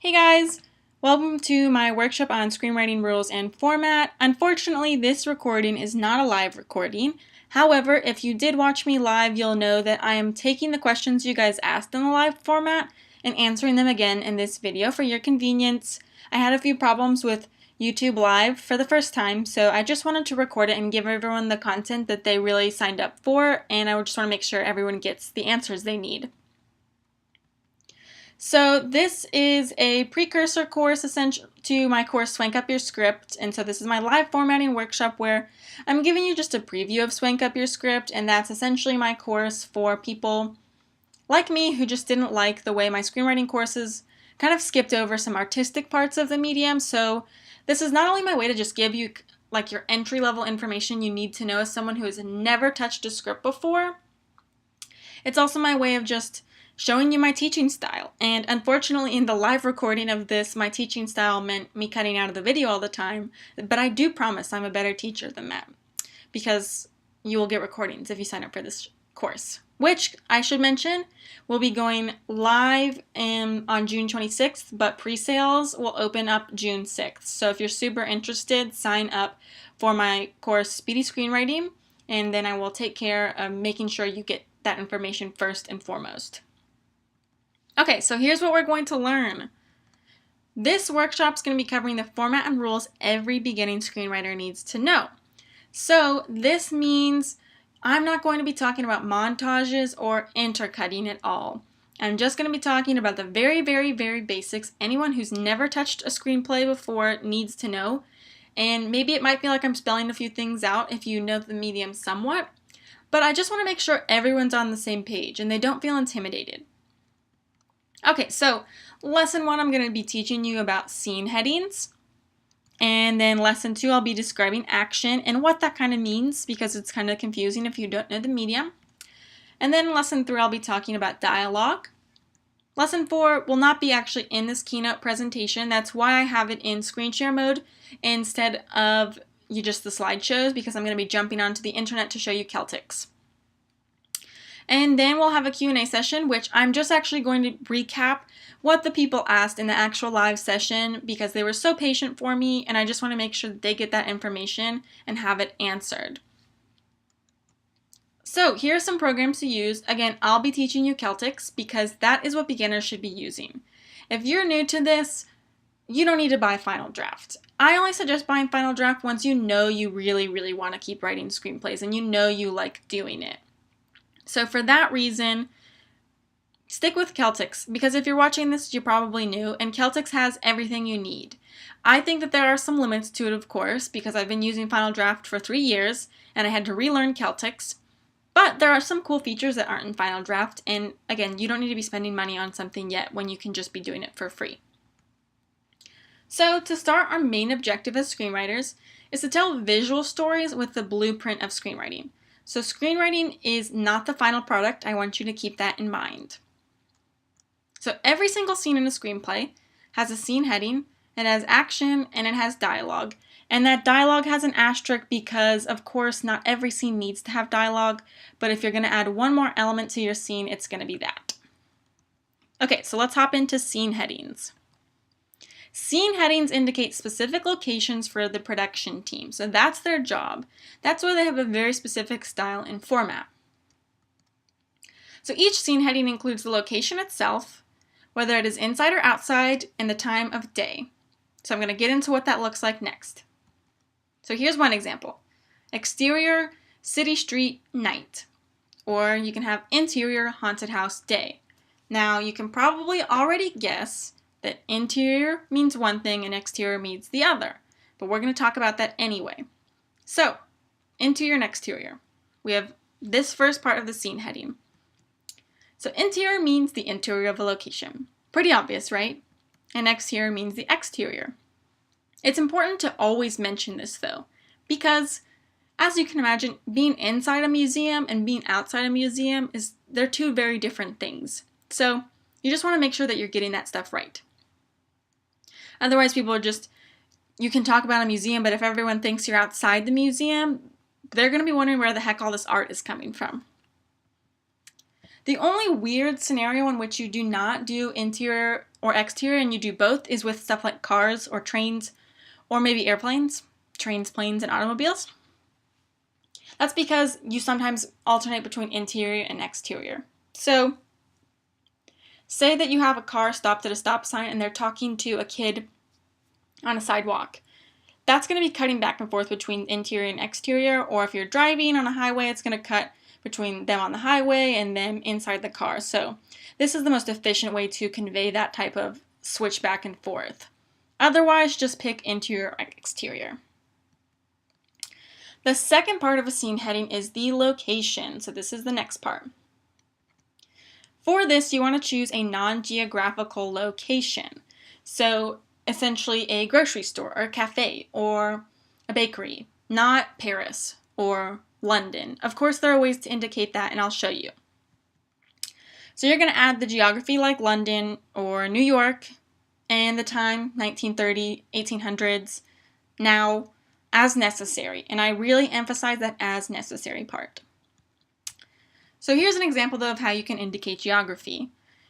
Hey guys! Welcome to my workshop on screenwriting rules and format. Unfortunately, this recording is not a live recording. However, if you did watch me live, you'll know that I am taking the questions you guys asked in the live format and answering them again in this video for your convenience. I had a few problems with YouTube Live for the first time, so I just wanted to record it and give everyone the content that they really signed up for, and I just want to make sure everyone gets the answers they need. So this is a precursor course essential to my course Swank Up Your Script, and so this is my live formatting workshop where I'm giving you just a preview of Swank Up Your Script, and that's essentially my course for people like me who just didn't like the way my screenwriting courses kind of skipped over some artistic parts of the medium. So this is not only my way to just give you like your entry-level information you need to know as someone who has never touched a script before, it's also my way of just showing you my teaching style. And unfortunately, in the live recording of this, my teaching style meant me cutting out of the video all the time, but I do promise I'm a better teacher than that, because you will get recordings if you sign up for this course, which I should mention will be going live on June 26th, but pre-sales will open up June 6th. So if you're super interested, sign up for my course Speedy Screenwriting, and then I will take care of making sure you get that information first and foremost. Okay, so here's what we're going to learn. This workshop is going to be covering the format and rules every beginning screenwriter needs to know. So this means I'm not going to be talking about montages or intercutting at all. I'm just going to be talking about the very, very, very basics anyone who's never touched a screenplay before needs to know. And maybe it might feel like I'm spelling a few things out if you know the medium somewhat, but I just want to make sure everyone's on the same page and they don't feel intimidated. Okay, so lesson 1, I'm going to be teaching you about scene headings. And then lesson 2, I'll be describing action and what that kind of means, because it's kind of confusing if you don't know the medium. And then lesson 3, I'll be talking about dialogue. Lesson 4 will not be actually in this keynote presentation. That's why I have it in screen share mode instead of just the slideshows, because I'm going to be jumping onto the internet to show you Celtics. And then we'll have a Q&A session, which I'm just actually going to recap what the people asked in the actual live session, because they were so patient for me, and I just want to make sure that they get that information and have it answered. So here are some programs to use. Again, I'll be teaching you Celtics because that is what beginners should be using. If you're new to this, you don't need to buy Final Draft. I only suggest buying Final Draft once you know you really, really want to keep writing screenplays and you know you like doing it. So for that reason, stick with Celtics, because if you're watching this, you're probably new, and Celtics has everything you need. I think that there are some limits to it, of course, because I've been using Final Draft for 3 years, and I had to relearn Celtics, but there are some cool features that aren't in Final Draft, and again, you don't need to be spending money on something yet when you can just be doing it for free. So to start, our main objective as screenwriters is to tell visual stories with the blueprint of screenwriting. So screenwriting is not the final product. I want you to keep that in mind. So every single scene in a screenplay has a scene heading, it has action, and it has dialogue. And that dialogue has an asterisk because, of course, not every scene needs to have dialogue, but if you're going to add one more element to your scene, it's going to be that. Okay, so let's hop into scene headings. Scene headings indicate specific locations for the production team, so that's their job. That's why they have a very specific style and format. So each scene heading includes the location itself, whether it is inside or outside, and the time of day. So I'm going to get into what that looks like next. So here's one example. Exterior, city street, night. Or you can have interior, haunted house, day. Now you can probably already guess that interior means one thing and exterior means the other, but we're going to talk about that anyway. So, interior and exterior. We have this first part of the scene heading. So interior means the interior of a location. Pretty obvious, right? And exterior means the exterior. It's important to always mention this though, because as you can imagine, being inside a museum and being outside a museum they're two very different things. So you just want to make sure that you're getting that stuff right. Otherwise, people are you can talk about a museum, but if everyone thinks you're outside the museum, they're going to be wondering where the heck all this art is coming from. The only weird scenario in which you do not do interior or exterior and you do both is with stuff like cars or trains or maybe airplanes, trains, planes, and automobiles. That's because you sometimes alternate between interior and exterior. So, say that you have a car stopped at a stop sign and they're talking to a kid on a sidewalk. That's going to be cutting back and forth between interior and exterior, or if you're driving on a highway, it's going to cut between them on the highway and them inside the car. So this is the most efficient way to convey that type of switch back and forth. Otherwise, just pick interior or exterior. The second part of a scene heading is the location. So this is the next part. For this, you want to choose a non-geographical location. So essentially a grocery store or a cafe or a bakery, not Paris or London. Of course, there are ways to indicate that, and I'll show you. So you're going to add the geography like London or New York and the time, 1930, 1800s, now, as necessary. And I really emphasize that as necessary part. So here's an example though of how you can indicate geography.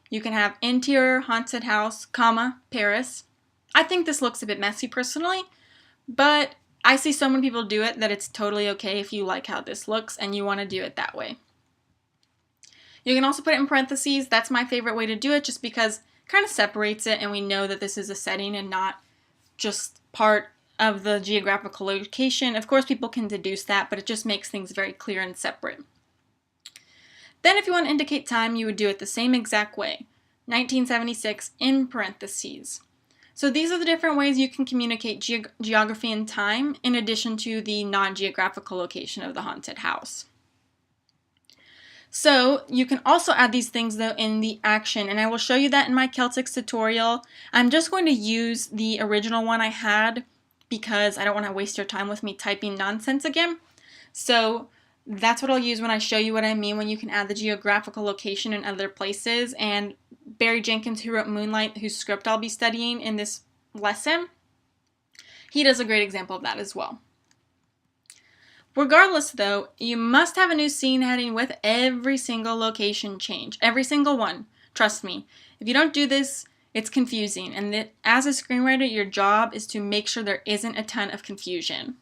You can have interior haunted house, comma, Paris. I think this looks a bit messy personally, but I see so many people do it that it's totally okay if you like how this looks and you want to do it that way. You can also put it in parentheses. That's my favorite way to do it just because it kind of separates it and we know that this is a setting and not just part of the geographical location. Of course, people can deduce that, but it just makes things very clear and separate. Then if you want to indicate time, you would do it the same exact way. 1976 in parentheses. So these are the different ways you can communicate geography and time in addition to the non-geographical location of the haunted house. So you can also add these things though in the action, and I will show you that in my Celtics tutorial. I'm just going to use the original one I had because I don't want to waste your time with me typing nonsense again. So that's what I'll use when I show you what I mean when you can add the geographical location in other places. And Barry Jenkins, who wrote Moonlight, whose script I'll be studying in this lesson, he does a great example of that as well. Regardless though, you must have a new scene heading with every single location change. Every single one. Trust me. If you don't do this, it's confusing. And as a screenwriter, your job is to make sure there isn't a ton of confusion.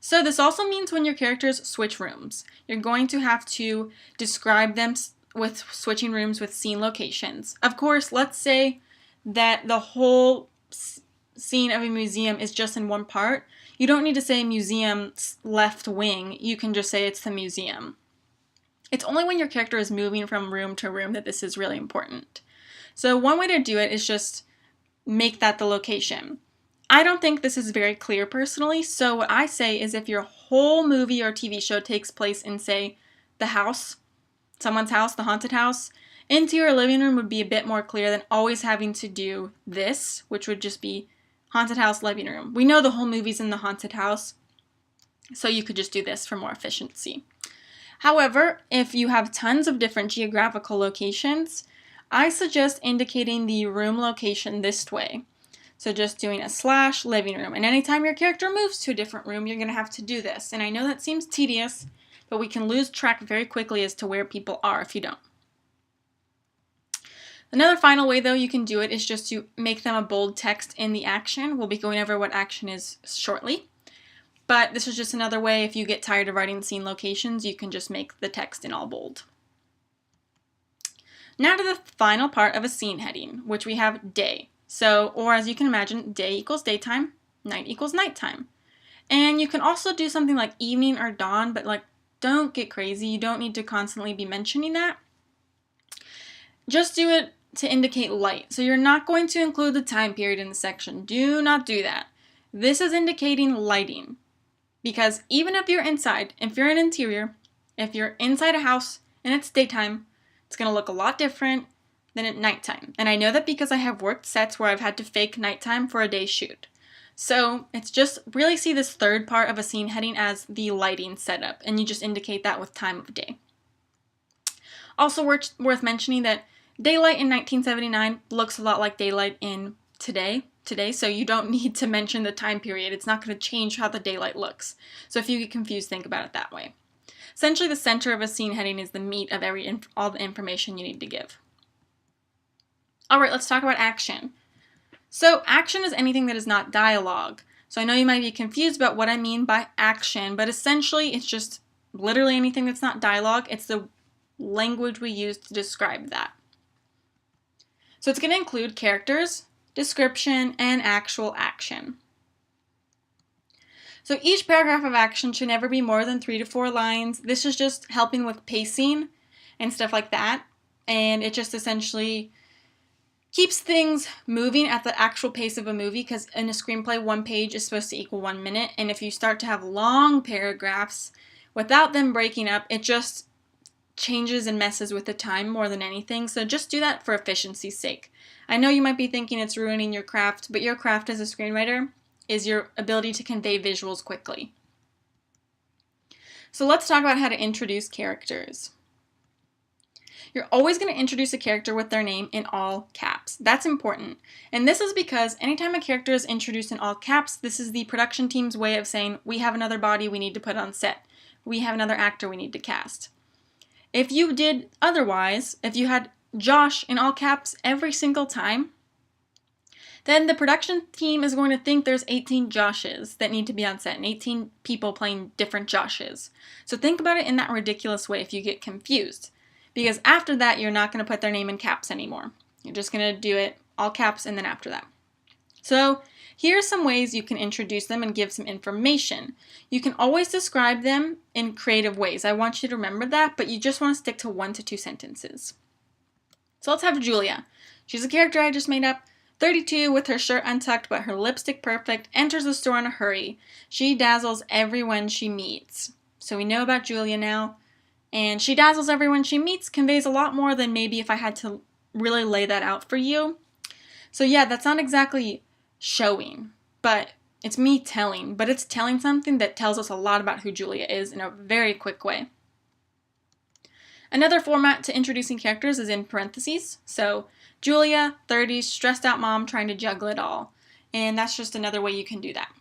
So this also means when your characters switch rooms, you're going to have to describe them with switching rooms with scene locations. Of course, let's say that the whole scene of a museum is just in one part. You don't need to say museum left wing. You can just say it's the museum. It's only when your character is moving from room to room that this is really important. So one way to do it is just make that the location. I don't think this is very clear personally, so what I say is if your whole movie or TV show takes place in, say, the house, someone's house, the haunted house, interior living room would be a bit more clear than always having to do this, which would just be haunted house, living room. We know the whole movie's in the haunted house, so you could just do this for more efficiency. However, if you have tons of different geographical locations, I suggest indicating the room location this way. So just doing a / living room. And anytime your character moves to a different room, you're going to have to do this. And I know that seems tedious, but we can lose track very quickly as to where people are if you don't. Another final way, though, you can do it is just to make them a bold text in the action. We'll be going over what action is shortly. But this is just another way, if you get tired of writing scene locations, you can just make the text in all bold. Now to the final part of a scene heading, which we have day. So, or as you can imagine, day equals daytime, night equals nighttime. And you can also do something like evening or dawn, but don't get crazy. You don't need to constantly be mentioning that. Just do it to indicate light. So you're not going to include the time period in the section. Do not do that. This is indicating lighting. Because even if you're inside, if you're an interior, if you're inside a house and it's daytime, it's going to look a lot different than at nighttime. And I know that because I have worked sets where I've had to fake nighttime for a day shoot. So it's just really see this third part of a scene heading as the lighting setup, and you just indicate that with time of day. Also worth mentioning that daylight in 1979 looks a lot like daylight in today, so you don't need to mention the time period. It's not going to change how the daylight looks. So if you get confused, think about it that way. Essentially, the center of a scene heading is the meat of all the information you need to give. All right, let's talk about action. So action is anything that is not dialogue. So I know you might be confused about what I mean by action, but essentially it's just literally anything that's not dialogue. It's the language we use to describe that. So it's going to include characters, description, and actual action. So each paragraph of action should never be more than 3 to 4 lines. This is just helping with pacing and stuff like that. And it just essentially keeps things moving at the actual pace of a movie, because in a screenplay, 1 page is supposed to equal 1 minute. And if you start to have long paragraphs without them breaking up, it just changes and messes with the time more than anything. So just do that for efficiency's sake. I know you might be thinking it's ruining your craft, but your craft as a screenwriter is your ability to convey visuals quickly. So let's talk about how to introduce characters. You're always going to introduce a character with their name in all caps. That's important. And this is because anytime a character is introduced in all caps, this is the production team's way of saying, we have another body we need to put on set. We have another actor we need to cast. If you did otherwise, if you had Josh in all caps every single time, then the production team is going to think there's 18 Joshes that need to be on set and 18 people playing different Joshes. So think about it in that ridiculous way if you get confused. Because after that, you're not going to put their name in caps anymore. You're just going to do it all caps and then after that. So here are some ways you can introduce them and give some information. You can always describe them in creative ways. I want you to remember that, but you just want to stick to 1 to 2 sentences. So let's have Julia. She's a character I just made up. 32, with her shirt untucked but her lipstick perfect, enters the store in a hurry. She dazzles everyone she meets. So we know about Julia now. And she dazzles everyone she meets conveys a lot more than maybe if I had to really lay that out for you. So yeah, that's not exactly showing, but it's me telling. But it's telling something that tells us a lot about who Julia is in a very quick way. Another format to introducing characters is in parentheses. So Julia, 30s, stressed out mom trying to juggle it all. And that's just another way you can do that.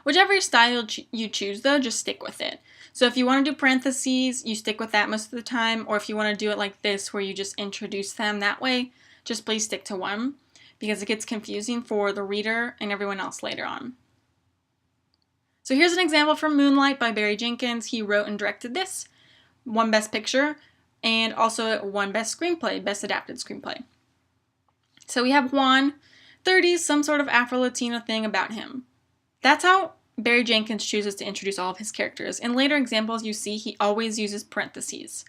Whichever style you choose, though, just stick with it. So if you want to do parentheses, you stick with that most of the time. Or if you want to do it like this, where you just introduce them that way, just please stick to 1, because it gets confusing for the reader and everyone else later on. So here's an example from Moonlight by Barry Jenkins. He wrote and directed this. 1 Best Picture, and also 1 Best Screenplay, Best Adapted Screenplay. So we have Juan, 30s, some sort of Afro-Latino thing about him. That's how Barry Jenkins chooses to introduce all of his characters. In later examples you see he always uses parentheses.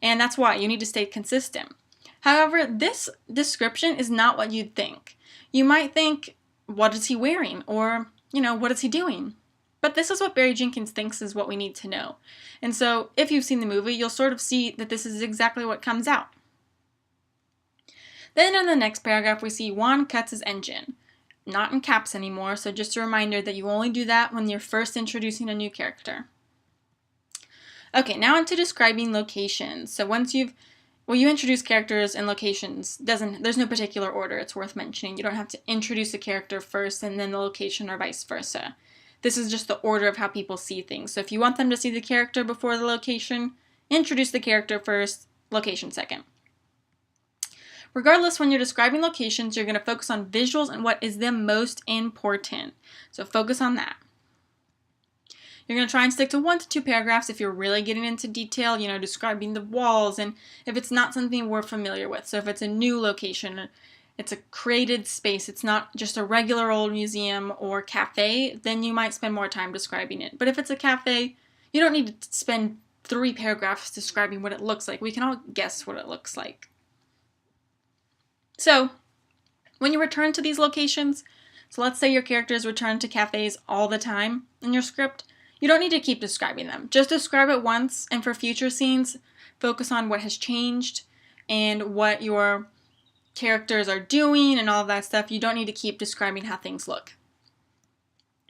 And that's why you need to stay consistent. However, this description is not what you'd think. You might think, what is he wearing? Or, what is he doing? But this is what Barry Jenkins thinks is what we need to know. And so if you've seen the movie, you'll sort of see that this is exactly what comes out. Then in the next paragraph, we see Juan cuts his engine. Not in caps anymore, so just a reminder that you only do that when you're first introducing a new character. Okay, now onto describing locations. So once you introduce characters and locations, there's no particular order it's worth mentioning. You don't have to introduce a character first and then the location or vice versa. This is just the order of how people see things. So if you want them to see the character before the location, introduce the character first, location second. Regardless, when you're describing locations, you're going to focus on visuals and what is the most important. So focus on that. You're going to try and stick to 1 to 2 paragraphs if you're really getting into detail, describing the walls, and if it's not something we're familiar with. So if it's a new location, it's a created space, it's not just a regular old museum or cafe, then you might spend more time describing it. But if it's a cafe, you don't need to spend 3 paragraphs describing what it looks like. We can all guess what it looks like. So, when you return to these locations, so let's say your characters return to cafes all the time in your script, you don't need to keep describing them. Just describe it once, and for future scenes, focus on what has changed and what your characters are doing and all of that stuff. You don't need to keep describing how things look.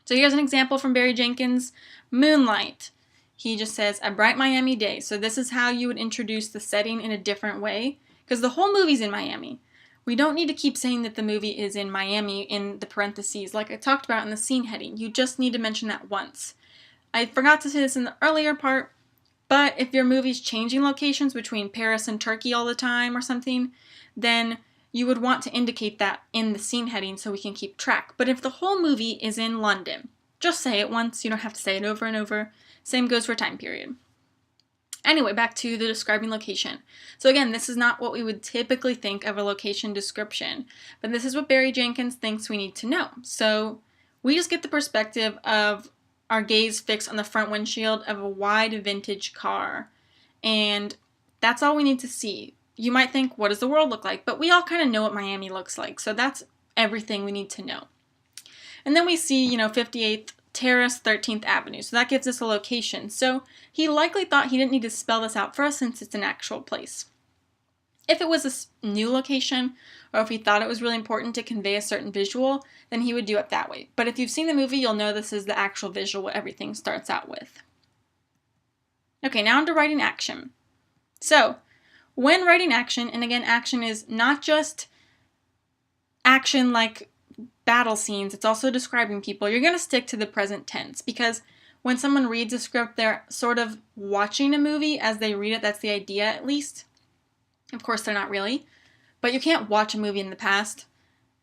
So here's an example from Barry Jenkins, Moonlight. He just says, a bright Miami day. So this is how you would introduce the setting in a different way, because the whole movie's in Miami. We don't need to keep saying that the movie is in Miami in the parentheses like I talked about in the scene heading. You just need to mention that once. I forgot to say this in the earlier part. But if your movie's changing locations between Paris and Turkey all the time or something, then you would want to indicate that in the scene heading so we can keep track. But if the whole movie is in London, just say it once. You don't have to say it over and over. Same goes for time period. Anyway, back to the describing location. So again, this is not what we would typically think of a location description, but this is what Barry Jenkins thinks we need to know. So we just get the perspective of our gaze fixed on the front windshield of a wide vintage car. And that's all we need to see. You might think, what does the world look like? But we all kind of know what Miami looks like. So that's everything we need to know. And then we see, 58th Terrace, 13th Avenue. So that gives us a location. So he likely thought he didn't need to spell this out for us since it's an actual place. If it was a new location, or if he thought it was really important to convey a certain visual, then he would do it that way. But if you've seen the movie, you'll know this is the actual visual what everything starts out with. Okay, now into writing action. So, when writing action, and again, action is not just action like battle scenes, it's also describing people, you're going to stick to the present tense because when someone reads a script, they're sort of watching a movie as they read it. That's the idea, at least. Of course, they're not really. But you can't watch a movie in the past.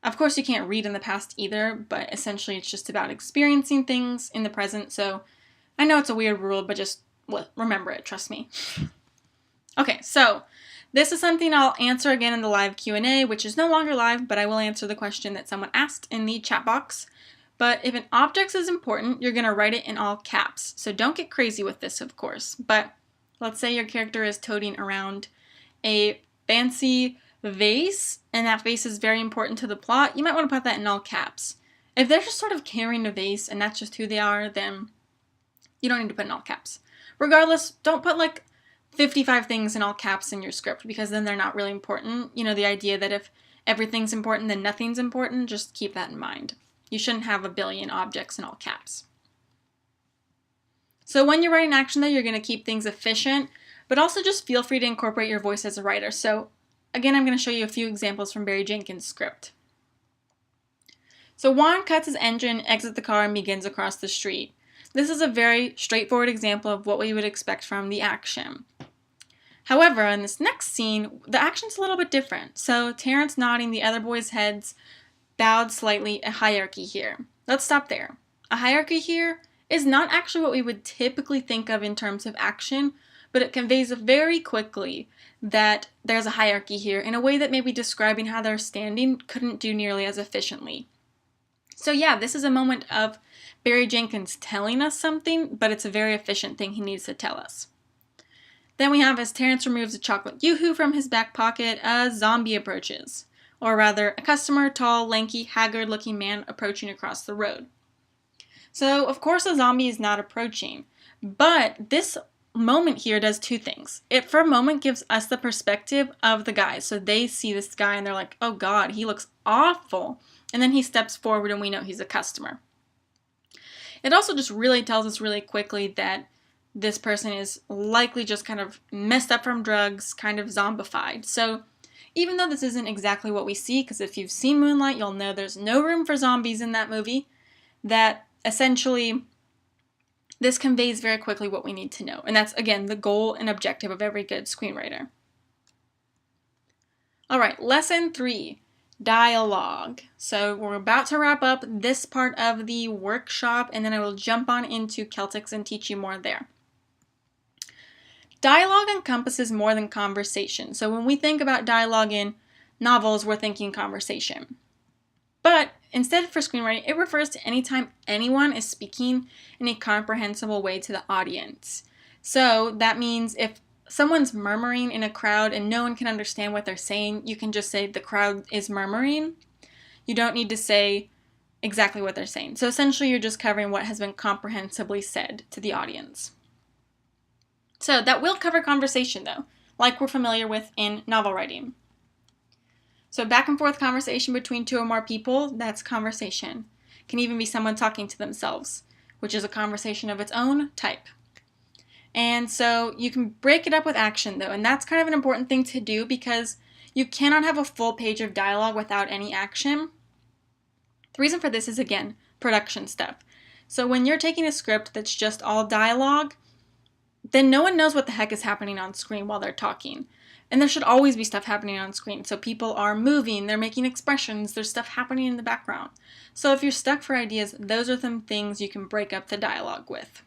Of course, you can't read in the past either, but essentially it's just about experiencing things in the present. So I know it's a weird rule, but just remember it, trust me. Okay, so this is something I'll answer again in the live Q&A, which is no longer live, but I will answer the question that someone asked in the chat box. But if an object is important, you're going to write it in all caps. So don't get crazy with this, of course. But let's say your character is toting around a fancy vase, and that vase is very important to the plot. You might want to put that in all caps. If they're just sort of carrying a vase and that's just who they are, then you don't need to put in all caps. Regardless, don't put like 55 things in all caps in your script because then they're not really important. The idea that if everything's important, then nothing's important, just keep that in mind. You shouldn't have a billion objects in all caps. So when you're writing action though, you're going to keep things efficient, but also just feel free to incorporate your voice as a writer. So again, I'm going to show you a few examples from Barry Jenkins' script. So Juan cuts his engine, exits the car, and begins across the street. This is a very straightforward example of what we would expect from the action. However, in this next scene, the action's a little bit different. So Terrence nodding the other boys' heads, bowed slightly, a hierarchy here. Let's stop there. A hierarchy here is not actually what we would typically think of in terms of action, but it conveys very quickly that there's a hierarchy here in a way that maybe describing how they're standing couldn't do nearly as efficiently. So yeah, this is a moment of Barry Jenkins telling us something, but it's a very efficient thing he needs to tell us. Then we have as Terrence removes a chocolate yoo-hoo from his back pocket, a zombie approaches. Or rather, a customer, tall, lanky, haggard-looking man approaching across the road. So, of course, a zombie is not approaching, but this moment here does two things. It, for a moment, gives us the perspective of the guy. So they see this guy and they're like, oh God, he looks awful. And then he steps forward and we know he's a customer. It also just really tells us really quickly that this person is likely just kind of messed up from drugs, kind of zombified. So even though this isn't exactly what we see, because if you've seen Moonlight, you'll know there's no room for zombies in that movie, that essentially this conveys very quickly what we need to know. And that's, again, the goal and objective of every good screenwriter. All right, lesson 3, dialogue. So we're about to wrap up this part of the workshop, and then I will jump on into Celtics and teach you more there. Dialogue encompasses more than conversation. So when we think about dialogue in novels, we're thinking conversation. But instead for screenwriting, it refers to any time anyone is speaking in a comprehensible way to the audience. So that means if someone's murmuring in a crowd and no one can understand what they're saying, you can just say the crowd is murmuring. You don't need to say exactly what they're saying. So essentially you're just covering what has been comprehensively said to the audience. So that will cover conversation though, like we're familiar with in novel writing. So back and forth conversation between two or more people, that's conversation. Can even be someone talking to themselves, which is a conversation of its own type. And so you can break it up with action though, and that's kind of an important thing to do because you cannot have a full page of dialogue without any action. The reason for this is, again, production stuff. So when you're taking a script that's just all dialogue, then no one knows what the heck is happening on screen while they're talking. And there should always be stuff happening on screen. So people are moving, they're making expressions, there's stuff happening in the background. So if you're stuck for ideas, those are some things you can break up the dialogue with.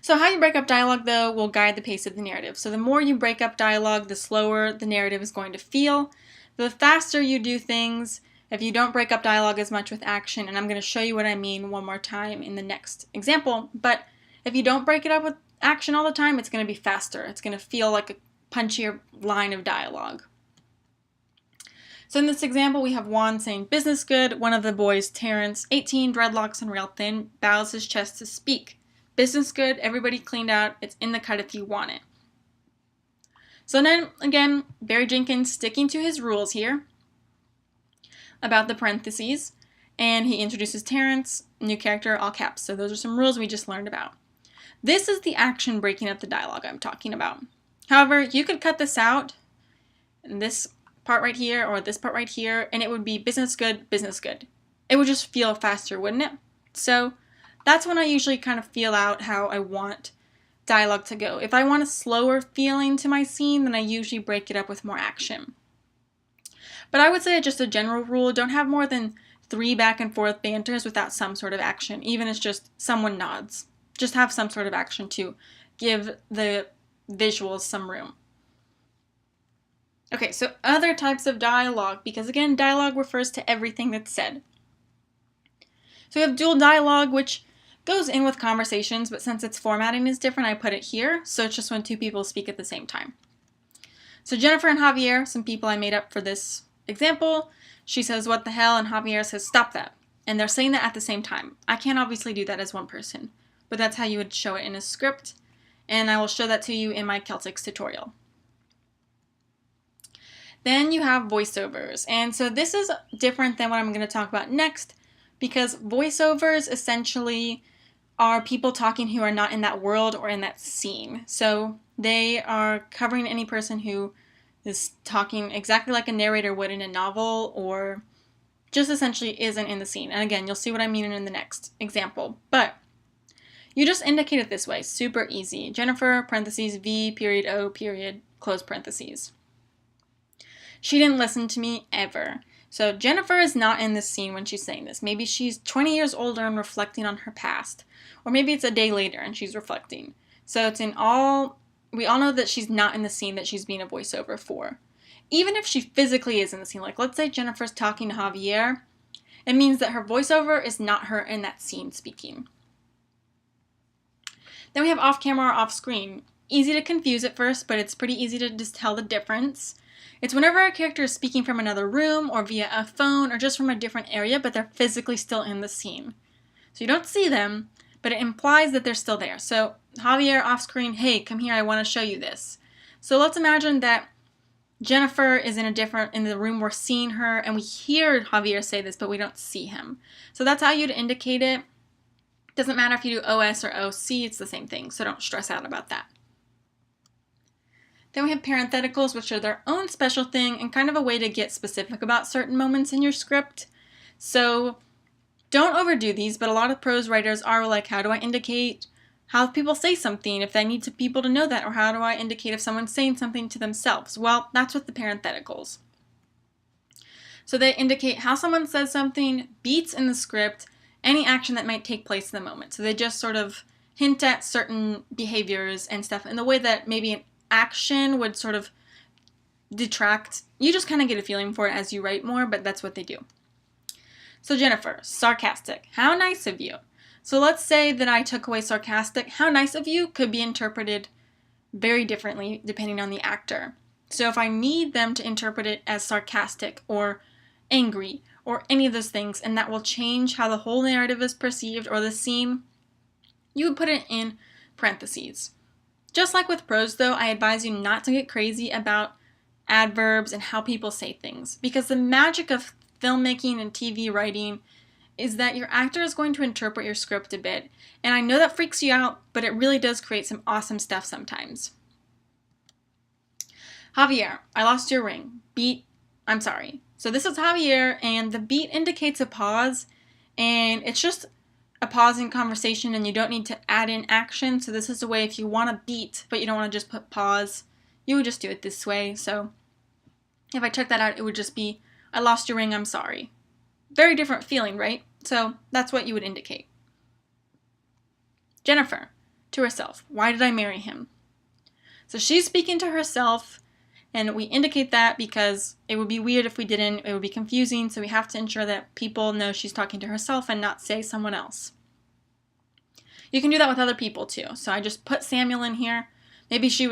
So how you break up dialogue, though, will guide the pace of the narrative. So the more you break up dialogue, the slower the narrative is going to feel. The faster you do things, if you don't break up dialogue as much with action, and I'm going to show you what I mean one more time in the next example, but if you don't break it up with action all the time, it's going to be faster. It's going to feel like a punchier line of dialogue. So in this example, we have Juan saying, "Business good." One of the boys, Terrence, 18, dreadlocks and rail thin, bows his chest to speak. "Business good, everybody cleaned out, it's in the cut if you want it." So then, again, Barry Jenkins sticking to his rules here about the parentheses, and he introduces Terrence, new character, all caps. So those are some rules we just learned about. This is the action breaking up the dialogue I'm talking about. However, you could cut this out, in this part right here, or this part right here, and it would be business good, business good. It would just feel faster, wouldn't it? So that's when I usually kind of feel out how I want dialogue to go. If I want a slower feeling to my scene, then I usually break it up with more action. But I would say just a general rule, don't have more than 3 back and forth banters without some sort of action, even if it's just someone nods. Just have some sort of action to give the visuals some room. Okay, so other types of dialogue, because again, dialogue refers to everything that's said. So we have dual dialogue, which goes in with conversations, but since its formatting is different, I put it here, so it's just when 2 people speak at the same time. So Jennifer and Javier, some people I made up for this example, she says, "What the hell?" and Javier says, "Stop that." And they're saying that at the same time. I can't obviously do that as one person, but that's how you would show it in a script, and I will show that to you in my Celtics tutorial. Then you have voiceovers, and so this is different than what I'm going to talk about next, because voiceovers essentially are people talking who are not in that world or in that scene. So they are covering any person who is talking exactly like a narrator would in a novel, or just essentially isn't in the scene. And again, you'll see what I mean in the next example. But you just indicate it this way, super easy. Jennifer, parentheses, V, period, O, period, close parentheses. "She didn't listen to me ever." So Jennifer is not in this scene when she's saying this. Maybe she's 20 years older and reflecting on her past. Or maybe it's a day later and she's reflecting. So it's we all know that she's not in the scene that she's being a voiceover for. Even if she physically is in the scene, like let's say Jennifer's talking to Javier, it means that her voiceover is not her in that scene speaking. Then we have off camera or off screen. Easy to confuse at first, but it's pretty easy to just tell the difference. It's whenever a character is speaking from another room or via a phone or just from a different area, but they're physically still in the scene. So you don't see them, but it implies that they're still there. So Javier off screen, "Hey, come here, I want to show you this." So let's imagine that Jennifer is in the room we're seeing her, and we hear Javier say this, but we don't see him. So that's how you'd indicate it. Doesn't matter if you do OS or OC, it's the same thing, so don't stress out about that. Then we have parentheticals, which are their own special thing and kind of a way to get specific about certain moments in your script. So don't overdo these, but a lot of prose writers are like, how do I indicate how people say something if they need people to know that? Or how do I indicate if someone's saying something to themselves? Well, that's with the parentheticals. So they indicate how someone says something, beats in the script, any action that might take place in the moment. So they just sort of hint at certain behaviors and stuff in the way that maybe an action would sort of detract. You just kind of get a feeling for it as you write more, but that's what they do. So Jennifer, sarcastic. "How nice of you." So let's say that I took away sarcastic. "How nice of you" could be interpreted very differently depending on the actor. So if I need them to interpret it as sarcastic or angry or any of those things, and that will change how the whole narrative is perceived or the scene, you would put it in parentheses. Just like with prose, though, I advise you not to get crazy about adverbs and how people say things, because the magic of filmmaking and TV writing is that your actor is going to interpret your script a bit, and I know that freaks you out, but it really does create some awesome stuff sometimes. Javier, "I lost your ring. Beat, I'm sorry." So this is Javier, and the beat indicates a pause, and it's just a pause in conversation and you don't need to add in action. So this is a way if you want to beat, but you don't want to just put pause, you would just do it this way. So if I took that out, it would just be, I lost your ring, I'm sorry. Very different feeling, right? So that's what you would indicate. Jennifer, to herself, why did I marry him? So she's speaking to herself, and we indicate that because it would be weird if we didn't. It would be confusing, so we have to ensure that people know she's talking to herself and not say someone else. You can do that with other people too. So I just put Samuel in here. Maybe she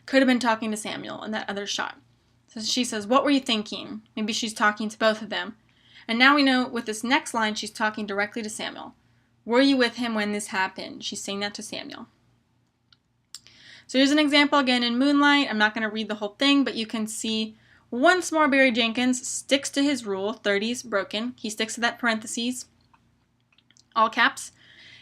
could have been talking to Samuel in that other shot. So she says, what were you thinking? Maybe she's talking to both of them. And now we know with this next line, she's talking directly to Samuel. Were you with him when this happened? She's saying that to Samuel. So here's an example again in Moonlight. I'm not going to read the whole thing, but you can see once more Barry Jenkins sticks to his rule, 30's broken. He sticks to that parentheses, all caps.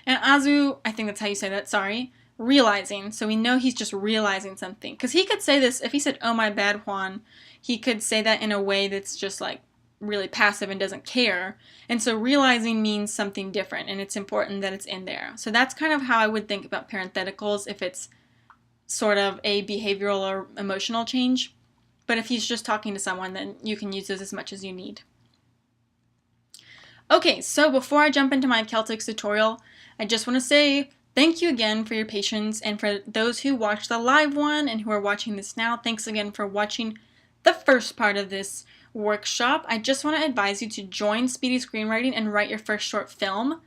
And Azu, I think that's how you say that, sorry, realizing. So we know he's just realizing something. Because he could say this, if he said, oh my bad, Juan, he could say that in a way that's just like really passive and doesn't care. And so realizing means something different, and it's important that it's in there. So that's kind of how I would think about parentheticals if it's sort of a behavioral or emotional change. But if he's just talking to someone, then you can use those as much as you need. Okay, so before I jump into my Celtics tutorial, I just want to say thank you again for your patience, and for those who watched the live one and who are watching this now, thanks again for watching the first part of this workshop. I just want to advise you to join Speedy Screenwriting and write your first short film,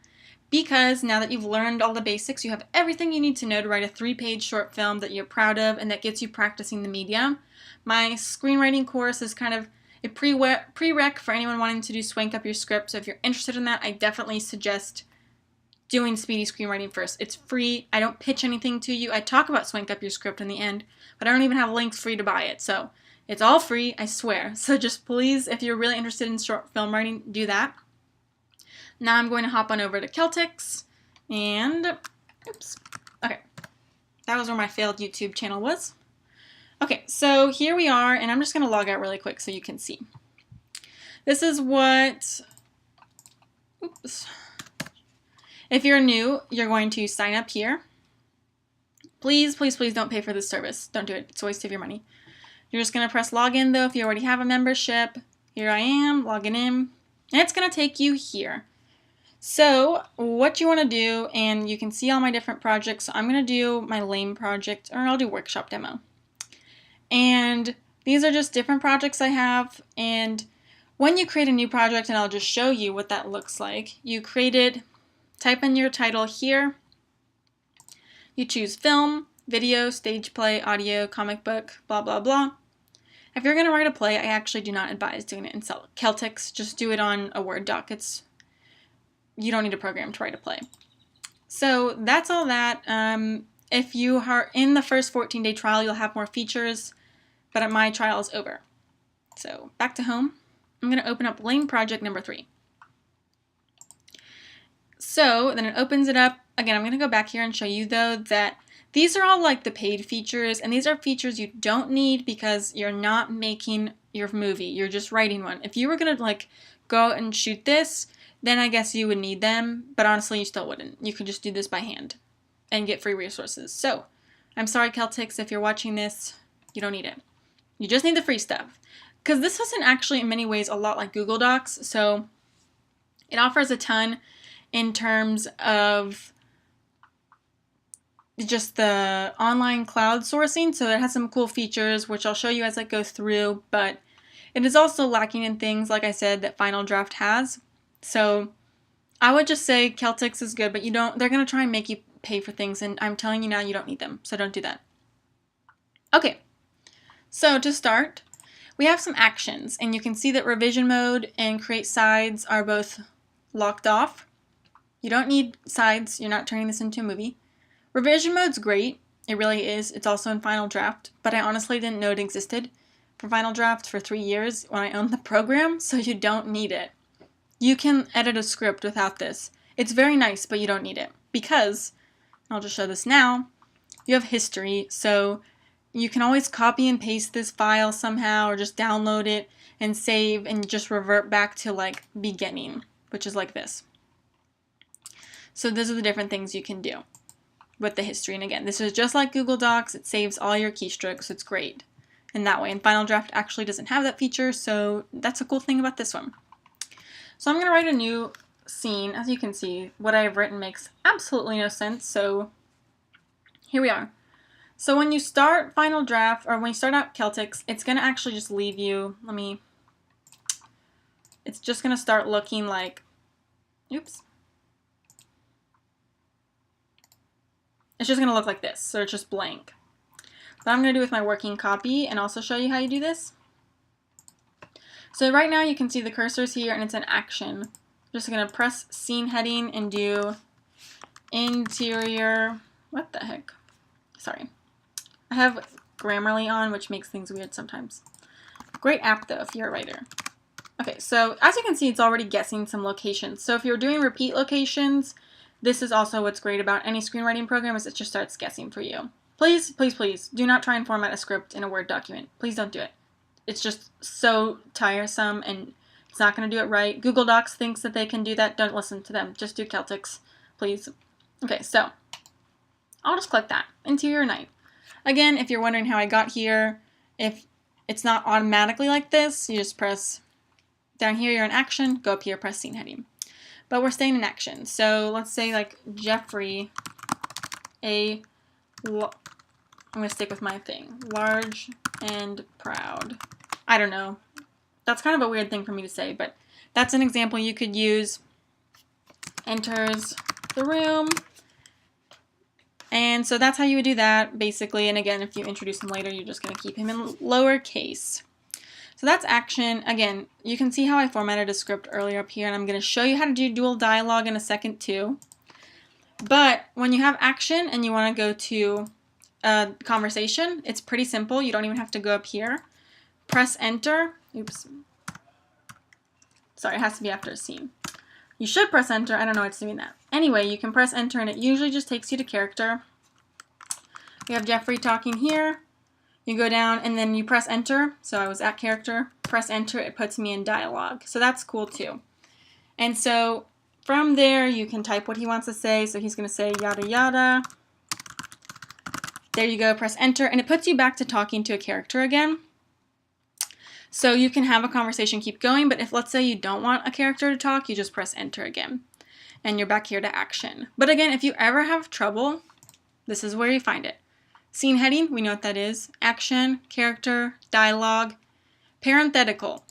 because now that you've learned all the basics, you have everything you need to know to write a 3-page short film that you're proud of and that gets you practicing the medium. My screenwriting course is kind of a prereq for anyone wanting to do Swank Up Your Script, so if you're interested in that, I definitely suggest doing Speedy Screenwriting first. It's free. I don't pitch anything to you. I talk about Swank Up Your Script in the end, but I don't even have links for you to buy it, so it's all free, I swear. So just please, if you're really interested in short film writing, do that. Now I'm going to hop on over to Celtics, and, oops, okay, that was where my failed YouTube channel was. Okay, so here we are, and I'm just going to log out really quick so you can see. This is what, oops, if you're new, you're going to sign up here. Please, please, please don't pay for this service. Don't do it. It's a waste of your money. You're just going to press login, though, if you already have a membership. Here I am, logging in, and it's going to take you here. So what you want to do, and you can see all my different projects. So I'm going to do my lame project, or I'll do workshop demo. And these are just different projects I have. And when you create a new project, and I'll just show you what that looks like, you create it, type in your title here. You choose film, video, stage play, audio, comic book, blah, blah, blah. If you're going to write a play, I actually do not advise doing it in Celtics. Just do it on a Word doc. You don't need a program to write a play. So that's all that. If you are in the first 14-day trial, you'll have more features, but my trial is over. So back to home. I'm going to open up lame project number 3. So then it opens it up. Again, I'm going to go back here and show you, though, that these are all like the paid features, and these are features you don't need because you're not making your movie. You're just writing one. If you were going to like go out and shoot this, then I guess you would need them, but honestly, you still wouldn't. You could just do this by hand and get free resources. So, I'm sorry, Celtics, if you're watching this, you don't need it. You just need the free stuff. Because this isn't actually, in many ways, a lot like Google Docs, so it offers a ton in terms of just the online cloud sourcing, so it has some cool features, which I'll show you as I go through, but it is also lacking in things, like I said, that Final Draft has. So I would just say Celtics is good, but they're going to try and make you pay for things, and I'm telling you now you don't need them, so don't do that. Okay, so to start, we have some actions, and you can see that revision mode and create sides are both locked off. You don't need sides, you're not turning this into a movie. Revision mode's great, it really is, it's also in Final Draft, but I honestly didn't know it existed for Final Draft for 3 years when I owned the program, so you don't need it. You can edit a script without this. It's very nice, but you don't need it. Because, I'll just show this now, you have history, so you can always copy and paste this file somehow, or just download it and save and just revert back to like beginning, which is like this. So those are the different things you can do with the history. And again, this is just like Google Docs. It saves all your keystrokes. So it's great in that way. And Final Draft actually doesn't have that feature, so that's a cool thing about this one. So I'm going to write a new scene. As you can see, what I've written makes absolutely no sense, so here we are. So when you start Final Draft, or when you start out Celtics, it's going to actually just leave you, it's just going to start looking like, oops. It's just going to look like this, so it's just blank. What I'm going to do with my working copy and also show you how you do this. So right now you can see the cursor's here and it's an action. I'm just going to press scene heading and do interior, what the heck? Sorry. I have Grammarly on, which makes things weird sometimes. Great app though if you're a writer. Okay, so as you can see, it's already guessing some locations. So if you're doing repeat locations, this is also what's great about any screenwriting program, is it just starts guessing for you. Please, please, please, do not try and format a script in a Word document. Please don't do it. It's just so tiresome and it's not going to do it right. Google Docs thinks that they can do that. Don't listen to them. Just do Celtics, please. Okay, so I'll just click that. Interior night. Again, if you're wondering how I got here, if it's not automatically like this, you just press down here, you're in action, go up here, press scene heading. But we're staying in action. So let's say like Jeffrey, I'm going to stick with my thing. Large and proud. I don't know. That's kind of a weird thing for me to say, but that's an example you could use. Enters the room. And so that's how you would do that, basically. And again, if you introduce him later, you're just going to keep him in lowercase. So that's action. Again, you can see how I formatted a script earlier up here, and I'm going to show you how to do dual dialogue in a second too. But when you have action and you want to go to conversation, it's pretty simple. You don't even have to go up here. Press enter. Oops. Sorry, it has to be after a scene. You should press enter. I don't know what's doing that. Anyway, you can press enter and it usually just takes you to character. We have Jeffrey talking here. You go down and then you press enter. So I was at character. Press enter. It puts me in dialogue. So that's cool too. And so from there, you can type what he wants to say. So he's going to say yada yada. There you go. Press enter. And it puts you back to talking to a character again. So you can have a conversation, keep going, but if let's say you don't want a character to talk, you just press enter again. And you're back here to action. But again, if you ever have trouble, this is where you find it. Scene heading, we know what that is. Action, character, dialogue, parenthetical.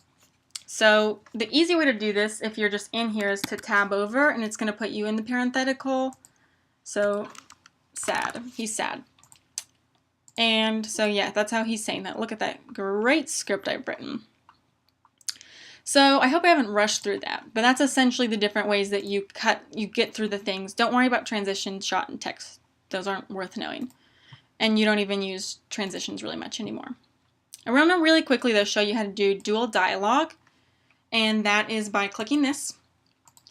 So the easy way to do this, if you're just in here, is to tab over and it's going to put you in the parenthetical. So sad, he's sad. And so yeah, that's how he's saying that. Look at that great script I've written. So I hope I haven't rushed through that, but that's essentially the different ways that you get through the things. Don't worry about transitions, shot, and text. Those aren't worth knowing. And you don't even use transitions really much anymore. I want to really quickly though show you how to do dual dialogue, and that is by clicking this.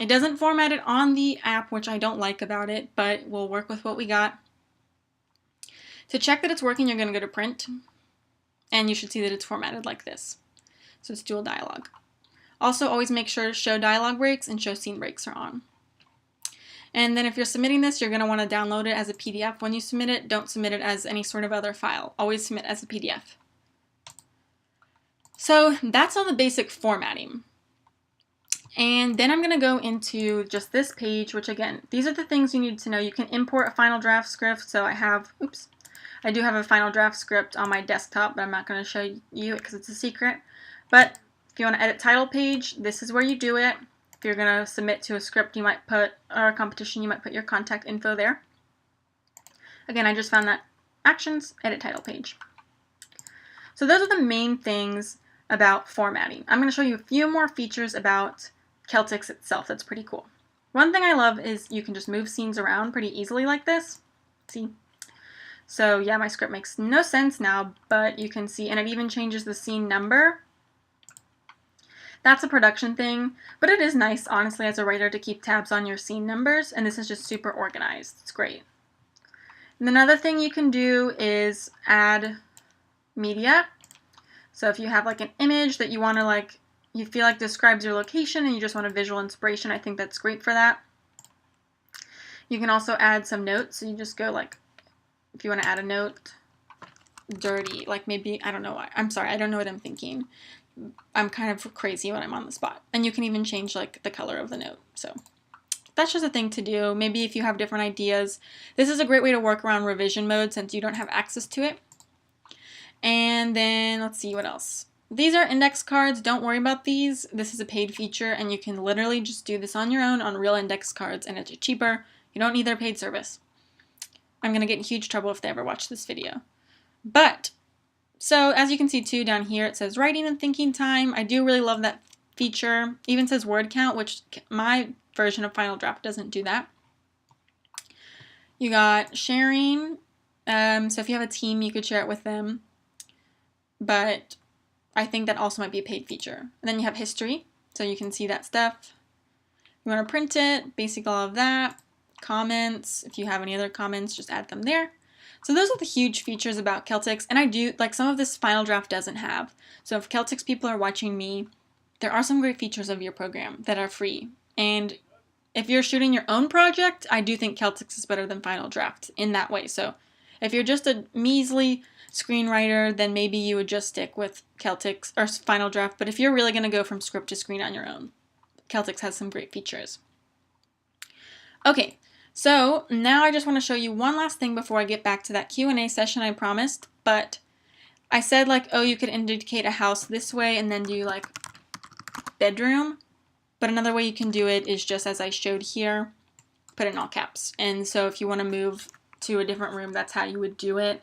It doesn't format it on the app, which I don't like about it, but we'll work with what we got. To check that it's working, you're going to go to print, and you should see that it's formatted like this. So it's dual dialogue. Also, always make sure show dialogue breaks and show scene breaks are on. And then if you're submitting this, you're going to want to download it as a PDF. When you submit it, don't submit it as any sort of other file. Always submit as a PDF. So that's all the basic formatting. And then I'm going to go into just this page, which again, these are the things you need to know. You can import a Final Draft script. So I do have a Final Draft script on my desktop, but I'm not going to show you it because it's a secret. But if you want to edit title page, this is where you do it. If you're going to submit to a script, you might put, or a competition, you might put your contact info there. Again, I just found that actions, edit title page. So those are the main things about formatting. I'm going to show you a few more features about Celtics itself. That's pretty cool. One thing I love is you can just move scenes around pretty easily like this. See? So yeah, my script makes no sense now, but you can see, and it even changes the scene number. That's a production thing, but it is nice, honestly, as a writer to keep tabs on your scene numbers, and this is just super organized. It's great. And another thing you can do is add media. So if you have like an image that you want to you feel like describes your location and you just want a visual inspiration, I think that's great for that. You can also add some notes. So you just go like, if you want to add a note, dirty, like maybe, I don't know why. I'm sorry, I don't know what I'm thinking. I'm kind of crazy when I'm on the spot. And you can even change like the color of the note. So that's just a thing to do. Maybe if you have different ideas. This is a great way to work around revision mode since you don't have access to it. And then let's see what else. These are index cards. Don't worry about these. This is a paid feature and you can literally just do this on your own on real index cards and it's cheaper. You don't need their paid service. I'm going to get in huge trouble if they ever watch this video. But, so as you can see too down here, it says writing and thinking time. I do really love that feature. Even says word count, which my version of Final Draft doesn't do that. You got sharing. So if you have a team, you could share it with them. But I think that also might be a paid feature. And then you have history, so you can see that stuff. You want to print it, basic all of that. Comments, if you have any other comments, just add them there. So those are the huge features about Celtics, and I do, like some of this Final Draft doesn't have. So if Celtics people are watching me, there are some great features of your program that are free. And if you're shooting your own project, I do think Celtics is better than Final Draft in that way. So if you're just a measly screenwriter, then maybe you would just stick with Celtics or Final Draft. But if you're really going to go from script to screen on your own, Celtics has some great features. Okay, so now I just want to show you one last thing before I get back to that Q&A session I promised. But I said like, oh, you could indicate a house this way and then do like bedroom. But another way you can do it is just as I showed here, put it in all caps. And so if you want to move to a different room, that's how you would do it.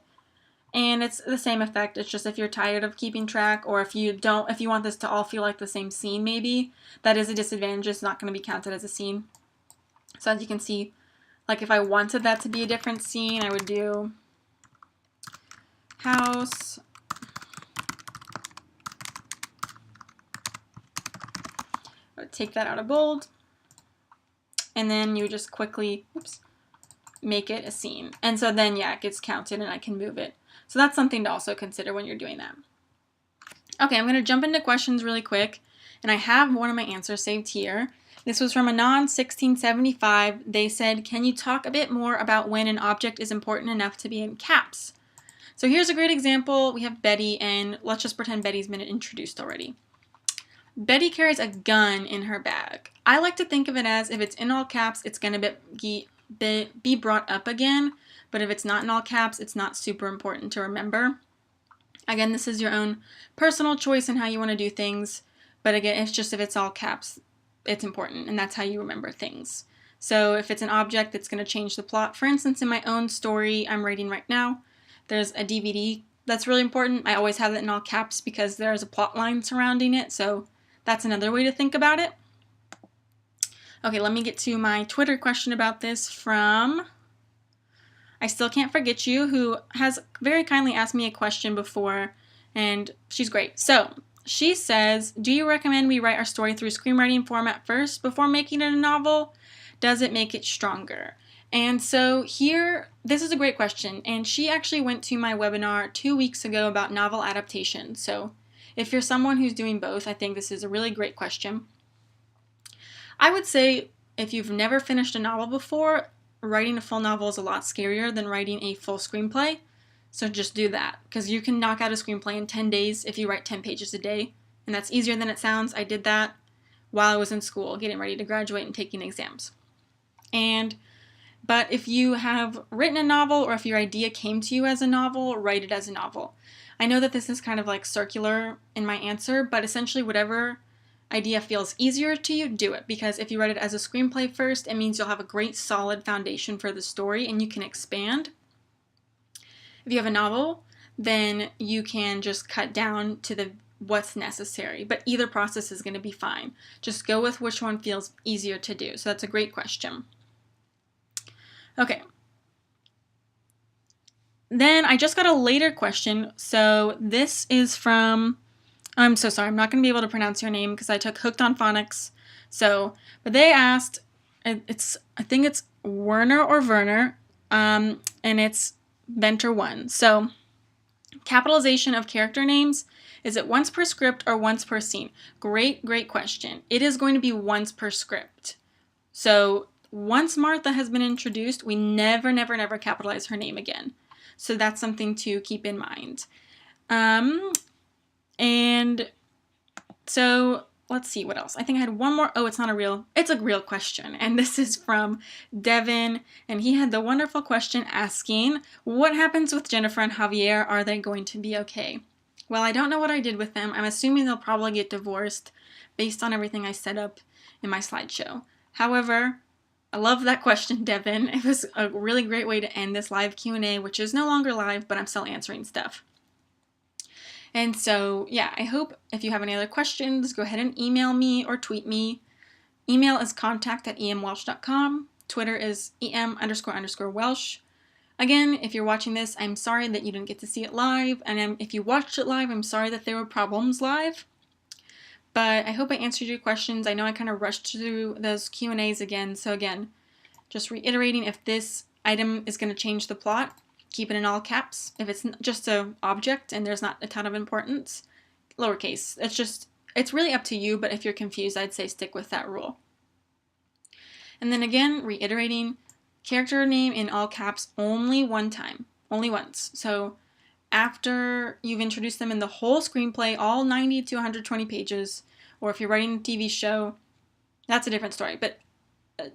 And it's the same effect. It's just if you're tired of keeping track, or if you want this to all feel like the same scene maybe, that is a disadvantage. It's not going to be counted as a scene. So as you can see, like if I wanted that to be a different scene, I would do house. I would take that out of bold. And then you would just quickly, make it a scene. And so then, yeah, it gets counted and I can move it. So that's something to also consider when you're doing that. Okay, I'm going to jump into questions really quick. And I have one of my answers saved here. This was from Anon 1675. They said, can you talk a bit more about when an object is important enough to be in caps? So here's a great example. We have Betty, and let's just pretend Betty's been introduced already. Betty carries a gun in her bag. I like to think of it as if it's in all caps, it's going to be brought up again. But if it's not in all caps, it's not super important to remember. Again, this is your own personal choice in how you want to do things. But again, it's just if it's all caps, it's important, and that's how you remember things. So if it's an object that's going to change the plot, for instance, in my own story I'm writing right now, there's a DVD that's really important. I always have it in all caps because there's a plot line surrounding it, so that's another way to think about it. Okay, let me get to my Twitter question about this from I Still Can't Forget You, who has very kindly asked me a question before, and she's great. So she says, do you recommend we write our story through screenwriting format first before making it a novel? Does it make it stronger? And so here, this is a great question. And she actually went to my webinar 2 weeks ago about novel adaptation. So if you're someone who's doing both, I think this is a really great question. I would say if you've never finished a novel before, writing a full novel is a lot scarier than writing a full screenplay. So just do that, because you can knock out a screenplay in 10 days if you write 10 pages a day, and that's easier than it sounds. I did that while I was in school, getting ready to graduate and taking exams. But if you have written a novel, or if your idea came to you as a novel, write it as a novel. I know that this is kind of like circular in my answer, but essentially whatever idea feels easier to you, do it, because if you write it as a screenplay first, it means you'll have a great solid foundation for the story and you can expand. If you have a novel, then you can just cut down to what's necessary, but either process is going to be fine. Just go with which one feels easier to do. So that's a great question. Okay. Then I just got a later question. So this is from, I'm so sorry, I'm not going to be able to pronounce your name because I took Hooked on Phonics. But they asked, I think it's Werner or Werner, and it's Venter 1. So capitalization of character names, is it once per script or once per scene? Great question. It is going to be once per script. So once Martha has been introduced, we never capitalize her name again. So that's something to keep in mind. And so let's see what else. I think I had one more. Oh, it's a real question. And this is from Devin. And he had the wonderful question asking, what happens with Jennifer and Javier? Are they going to be okay? Well, I don't know what I did with them. I'm assuming they'll probably get divorced based on everything I set up in my slideshow. However, I love that question, Devin. It was a really great way to end this live Q&A, which is no longer live, but I'm still answering stuff. And so, yeah, I hope if you have any other questions, go ahead and email me or tweet me. Email is contact@emwelsh.com. Twitter is em__Welsh. Again, if you're watching this, I'm sorry that you didn't get to see it live. And if you watched it live, I'm sorry that there were problems live. But I hope I answered your questions. I know I kind of rushed through those Q&As again. So again, just reiterating, if this item is going to change the plot, keep it in all caps. If it's just an object and there's not a ton of importance, lowercase. It's really up to you, but if you're confused, I'd say stick with that rule. And then again, reiterating, character name in all caps only one time, only once. So after you've introduced them in the whole screenplay, all 90 to 120 pages, or if you're writing a TV show, that's a different story. But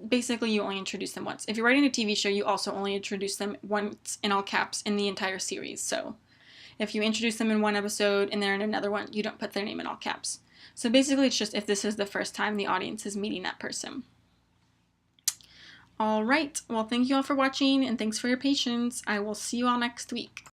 basically, you only introduce them once. If you're writing a TV show, you also only introduce them once in all caps in the entire series. So if you introduce them in one episode and they're in another one, you don't put their name in all caps. So basically, it's just if this is the first time the audience is meeting that person. All right. Well, thank you all for watching, and thanks for your patience. I will see you all next week.